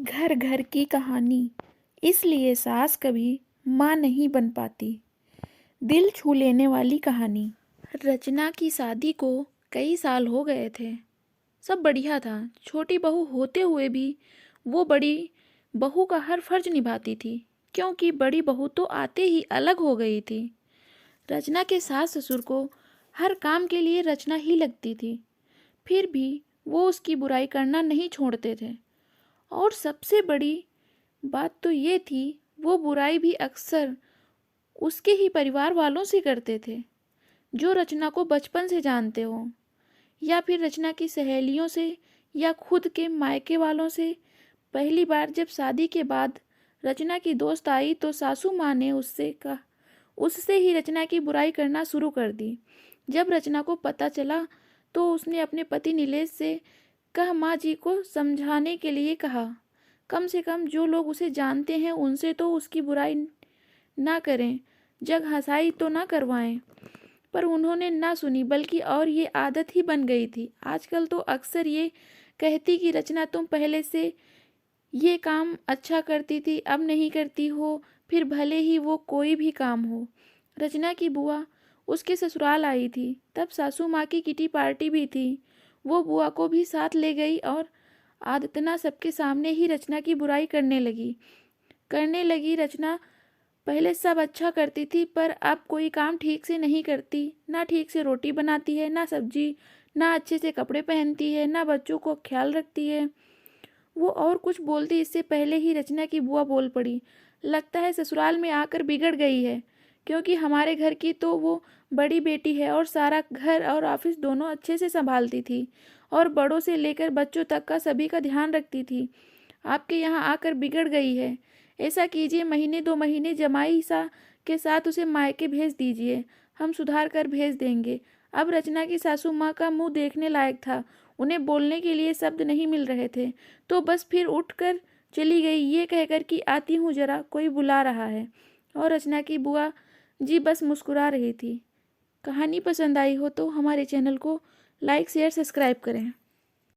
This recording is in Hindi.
घर घर की कहानी, इसलिए सास कभी माँ नहीं बन पाती। दिल छू लेने वाली कहानी। रचना की शादी को कई साल हो गए थे। सब बढ़िया था। छोटी बहू होते हुए भी वो बड़ी बहू का हर फर्ज निभाती थी, क्योंकि बड़ी बहू तो आते ही अलग हो गई थी। रचना के सास ससुर को हर काम के लिए रचना ही लगती थी, फिर भी वो उसकी बुराई करना नहीं छोड़ते थे। और सबसे बड़ी बात तो ये थी, वो बुराई भी अक्सर उसके ही परिवार वालों से करते थे, जो रचना को बचपन से जानते हो, या फिर रचना की सहेलियों से, या खुद के मायके वालों से। पहली बार जब शादी के बाद रचना की दोस्त आई तो सासू माँ ने उससे ही रचना की बुराई करना शुरू कर दी। जब रचना को पता चला तो उसने अपने पति नीलेश से कहा, माँ जी को समझाने के लिए कहा, कम से कम जो लोग उसे जानते हैं उनसे तो उसकी बुराई ना करें, जग हंसाई तो ना करवाएं। पर उन्होंने ना सुनी, बल्कि और ये आदत ही बन गई थी। आजकल तो अक्सर ये कहती कि रचना तुम पहले से ये काम अच्छा करती थी, अब नहीं करती हो, फिर भले ही वो कोई भी काम हो। रचना की बुआ उसके ससुराल आई थी, तब सासू माँ की किटी पार्टी भी थी। वो बुआ को भी साथ ले गई और आदतना सबके सामने ही रचना की बुराई करने लगी। रचना पहले सब अच्छा करती थी, पर अब कोई काम ठीक से नहीं करती। ना ठीक से रोटी बनाती है, ना सब्जी, ना अच्छे से कपड़े पहनती है, ना बच्चों को ख्याल रखती है। वो और कुछ बोलती इससे पहले ही रचना की बुआ बोल पड़ी, लगता है ससुराल में आकर बिगड़ गई है, क्योंकि हमारे घर की तो वो बड़ी बेटी है और सारा घर और ऑफिस दोनों अच्छे से संभालती थी, और बड़ों से लेकर बच्चों तक का सभी का ध्यान रखती थी। आपके यहाँ आकर बिगड़ गई है। ऐसा कीजिए, महीने 2 महीने जमाई सा के साथ उसे मायके भेज दीजिए, हम सुधार कर भेज देंगे। अब रचना की सासू माँ का मुंह देखने लायक था। उन्हें बोलने के लिए शब्द नहीं मिल रहे थे, तो बस फिर उठकर चली गई, ये कहकर कि आती हूँ जरा, कोई बुला रहा है। और रचना की बुआ जी बस मुस्कुरा रही थी। कहानी पसंद आई हो तो हमारे चैनल को लाइक शेयर सब्सक्राइब करें।